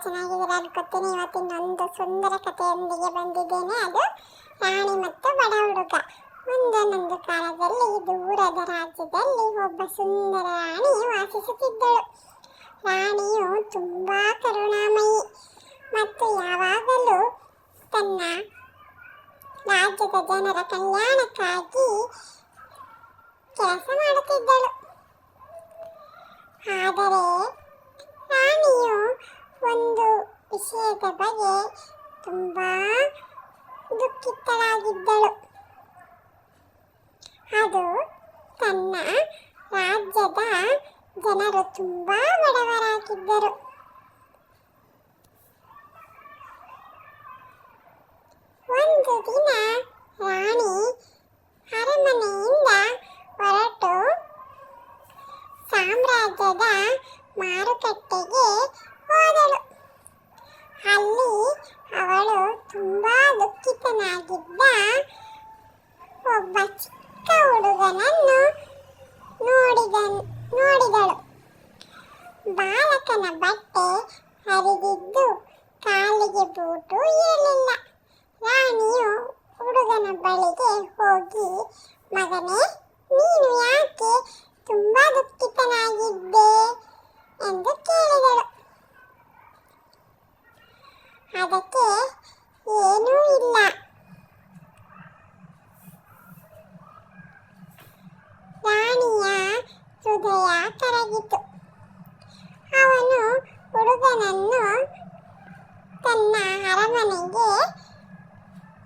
ಚೆನ್ನಾಗಿದ್ದೀರಾ ಅನ್ಕೋತೀನಿ. ಇವತ್ತಿನೊಂದು ಸುಂದರ ಕಥೆಯೊಂದಿಗೆ ಬಂದಿದ್ದೇನೆ. ಅದು ರಾಣಿ ಮತ್ತು ಬಡ ಹುಡುಗ. ಒಂದೊಂದು ಕಾಲದಲ್ಲಿ ದೂರದ ರಾಜ್ಯದಲ್ಲಿ ಒಬ್ಬ ಸುಂದರ ರಾಣಿ ವಾಸಿಸುತ್ತಿದ್ದಳು. ರಾಣಿಯು ತುಂಬಾ ಕರುಣಾಮಯಿ ಮತ್ತು ಯಾವಾಗಲೂ ತನ್ನ ರಾಜ್ಯದ ಜನರ ಕಲ್ಯಾಣಕ್ಕಾಗಿ ಕೆಲಸ ಮಾಡುತ್ತಿದ್ದಳು. ಆದರೆ ರಾಣಿಯು ಒಂದು ವಿಷಯದ ಬಗ್ಗೆ ತುಂಬಾ ದುಃಖಿತಳಾಗಿದ್ದಳು. ಅದು ತನ್ನ ರಾಜ್ಯದ ಜನರು ತುಂಬಾ ಬಡವರಾಗಿದ್ದರು. ಒಂದು ದಿನ ರಾಣಿ ಅರಮನೆಯಿಂದ ಹೊರಟು ಸಾಮ್ರಾಜ್ಯದ ಮಾರುಕಟ್ಟೆಗೆ ಹೋದಳು. ಅಲ್ಲಿ ಅವಳು ತುಂಬಾ ದುಃಖಿತನಾಗಿದ್ದ ಒಬ್ಬ ಚಿಕ್ಕ ಹುಡುಗನನ್ನು ನೋಡಿದಳು. ಬಾಲಕನ ಬಟ್ಟೆ ಹರಿದಿದ್ದು ಕಾಲಿಗೆ ಬೂಟು ಇರಲಿಲ್ಲ. ರಾಣಿಯು ಹುಡುಗನ ಬಳಿಗೆ ಹೋಗಿ, ಮಗನೇ, ನೀನು ಯಾಕೆ ತುಂಬಾ ದುಃಖಿತನಾಗಿದ್ದೆ ಎಂದು ಕೇಳಿದಳು. ಅದಕ್ಕೆ ಏನೂ ಇಲ್ಲ, ರಾಣಿಯ ಹೃದಯ ಕರಗಿತು. ಅವನು ಹುಡುಗನನ್ನು ತನ್ನ ಅರಮನೆಗೆ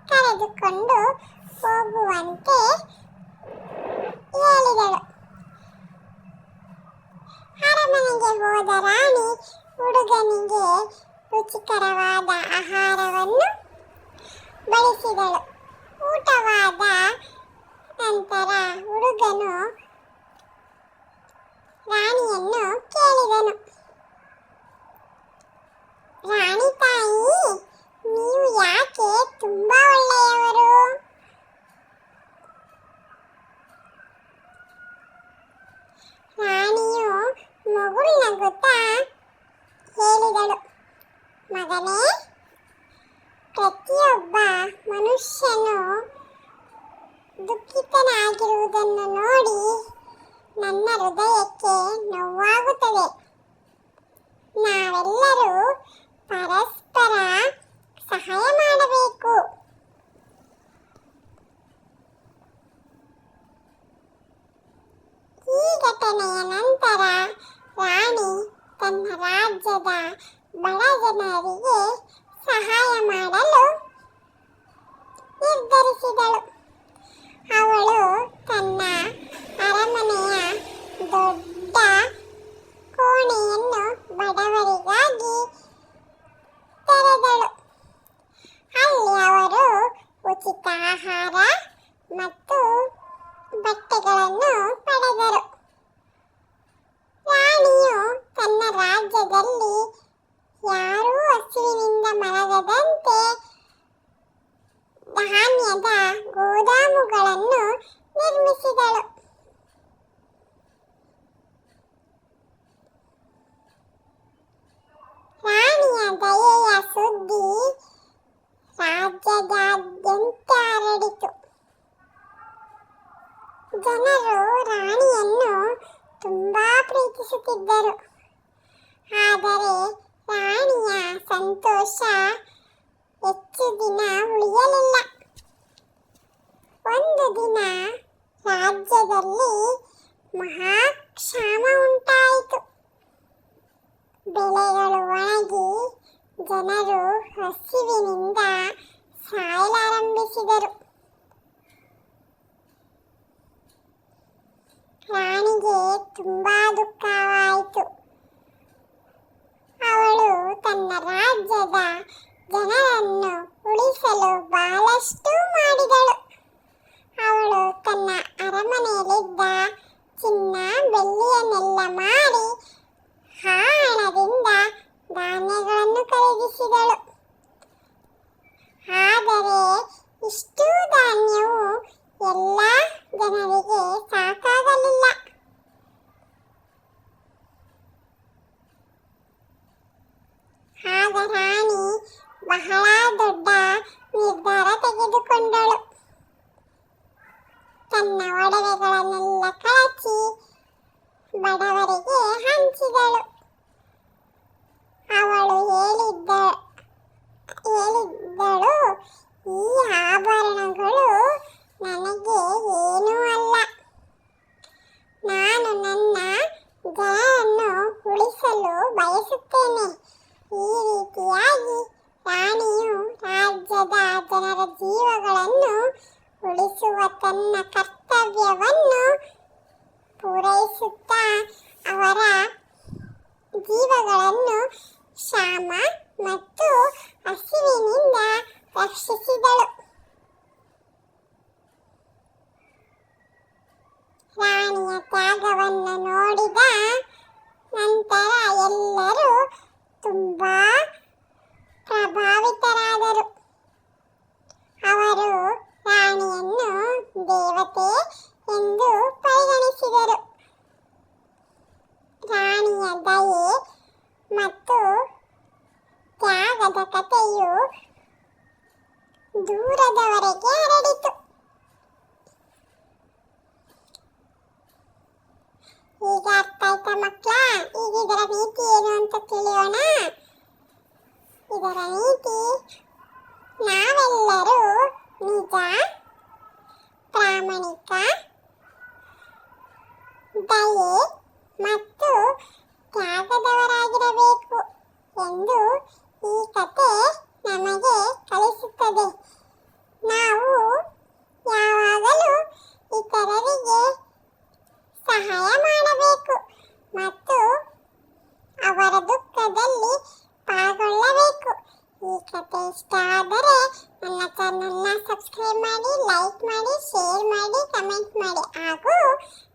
ಕರೆದುಕೊಂಡು ಹೋಗುವಂತೆ ಹೇಳಿದಳು. ಅರಮನೆಗೆ ಹೋದ ರಾಣಿ ಹುಡುಗನಿಗೆ ರುಚಿಕರವಾದ ಆಹಾರವನ್ನು ಬಡಿಸಿದಳು. ಊಟವಾದ ನಂತರ ಹುಡುಗನು ರಾಣಿಯನ್ನು ಕೇಳಿದನು, ರಾಣಿ ತಾಯಿ, ನೀವು ಯಾಕೆ ತುಂಬಾ ಒಳ್ಳೆಯವರು? ರಾಣಿಯು ನಗುತ್ತಾ ಹೇಳಿದಳು, ಮಗನೇ, ಪ್ರತಿಯೊಬ್ಬ ಮನುಷ್ಯನು ದುಃಖಿತನಾಗಿರುವುದನ್ನು ನೋಡಿ ನನ್ನ ಹೃದಯಕ್ಕೆ ನೋವಾಗುತ್ತದೆ. ನಾವೆಲ್ಲರೂ ಪರಸ್ಪರ ಸಹಾಯ ಮಾಡಬೇಕು. ಈ ಘಟನೆಯ ನಂತರ ರಾಣಿ ತನ್ನ ರಾಜ್ಯದ ಬಡ ಜನರಿಗೆ ಸಹಾಯ ಮಾಡಲು ನಿರ್ಧರಿಸಿದಳು. ಅವಳು ತನ್ನ ಅರಮನೆಯ ದೊಡ್ಡ ಕೋಣೆಯನ್ನು ಬಡವರಿಗಾಗಿ ತೆರೆದಳು. ಅಲ್ಲಿ ಅವರು ಉಚಿತ ಆಹಾರ ಮತ್ತು ಬಟ್ಟೆಗಳನ್ನು ಪಡೆದರು. ರಾಣಿಯು ತನ್ನ ರಾಜ್ಯದಲ್ಲಿ ಯಾರೂ ಹಸಿವಿನಿಂದ ಮಲಗದಂತೆ ಧಾನ್ಯದ ಗೋದಾಮುಗಳನ್ನು ನಿರ್ಮಿಸಿದಳು. ರಾಣಿಯ ದಯೆಯ ಸುದ್ದಿ ರಾಜ್ಯದಾದ್ಯಂತ ಹರಡಿತು. ಜನರು ರಾಣಿಯನ್ನು ತುಂಬಾ ಪ್ರೀತಿಸುತ್ತಿದ್ದರು. ಆದರೆ ರಾಣಿಯ ಸಂತೋಷ ಹೆಚ್ಚು ದಿನ ಉಳಿಯಲಿಲ್ಲ. ಒಂದು ದಿನ ರಾಜ್ಯದಲ್ಲಿ ಮಹಾಕ್ಷಾಮ ಉಂಟಾಯಿತು. ಬೆಳೆಗಳು ಒಣಗಿ ಜನರು ಹಸಿವಿನಿಂದ ಸಾಯಲಾರಂಭಿಸಿದರು. ರಾಣಿಗೆ ತುಂಬಾ ದುಃಖವಾಯಿತು. ಅವಳು ತನ್ನ ರಾಜ್ಯದ ಜನರನ್ನು ಉಳಿಸಲು ಬಹಳಷ್ಟು ಮಾಡಿದಳು. ಅವಳು ತನ್ನ ಅರಮನೆಯಲ್ಲಿದ್ದ ಚಿನ್ನ ಬೆಳ್ಳಿಯನ್ನೆಲ್ಲ ಮಾರಿ ಆ ಹಣದಿಂದ ಧಾನ್ಯಗಳನ್ನು ಖರೀದಿಸಿದಳು. ಆದರೆ ಇಷ್ಟು ಧಾನ್ಯವು ಎಲ್ಲ ಜನರಿಗೆ ಸಾಕಾಗಲಿಲ್ಲ. ತನ್ನ ಒಡವೆಗಳನ್ನೆಲ್ಲ ಕಳಚಿ ಬಡವರಿಗೆ ಹಂಚಿದಳು. ಅವಳು ಹೇಳಿದ್ದಳು, ಈ ಆಭರಣಗಳು ನನಗೆ ಏನೂ ಅಲ್ಲ. ನಾನು ನನ್ನ ಜನರನ್ನು ಉಳಿಸಲು ಬಯಸುತ್ತೇನೆ. ಈ ರೀತಿಯಾಗಿ ರಾಣಿಯು ರಾಜ್ಯದ ಜನರ ಜೀವಗಳನ್ನು ಉಳಿಸುವ ತನ್ನ ಕರ್ತವ್ಯವನ್ನು ಪೂರೈಸುತ್ತಾ ಅವರ ಜೀವಗಳನ್ನು ಕ್ಷಾಮ ಮತ್ತು ಹಸಿವಿನಿಂದ ರಕ್ಷಿಸಿದಳು. ರಾಣಿಯ ತ್ಯಾಗವನ್ನು ನೋಡಿದ ನಂತರ ಎಲ್ಲರೂ ತುಂಬಾ ಪ್ರಭಾವಿತರಾದರು. ಅವರು ರಾಣಿಯನ್ನು ದೇವತೆ ಎಂದು ಪರಿಗಣಿಸಿದರು. ರಾಣಿಯ ದಯೆ ಮತ್ತು ತ್ಯಾಗದ ಕಥೆಯು ದೂರದವರೆಗೆ ಹರಡಿತು. ಈಗ ಅರ್ಥ ಆಯ್ತಾ ಮಕ್ಕಳ? ಈಗ ಇದರ ನೀತಿ ಏನು ಅಂತ ತಿಳಿಯೋಣ. ಇದರ ನೀತಿ, ನಾವೆಲ್ಲರೂ ನಿಜ, ಪ್ರಾಮಾಣಿಕ, ದಯೆ ಮತ್ತು ತ್ಯಾಗದವರಾಗಿರಬೇಕು ಎಂದು ಈ ಕತೆ ನಮಗೆ ಕಲಿಸುತ್ತದೆ. ನಾವು ಯಾವಾಗಲೂ ಇತರರಿಗೆ ಸಹಾಯ ಮಾಡಬೇಕು ಮತ್ತು ಅವರ ದುಃಖದಲ್ಲಿ ಪಾಲ್ಗೊಳ್ಳಬೇಕು. ಈ ಕತೆ ಇಷ್ಟ ಆದರೆ ನನ್ನ ಚಾನಲ್ನ ಸಬ್ಸ್ಕ್ರೈಬ್ ಮಾಡಿ, ಲೈಕ್ ಮಾಡಿ, ಶೇರ್ ಮಾಡಿ, ಕಮೆಂಟ್ ಮಾಡಿ ಹಾಗೂ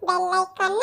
ಬೆಲ್ ಐಕಾನ್ನ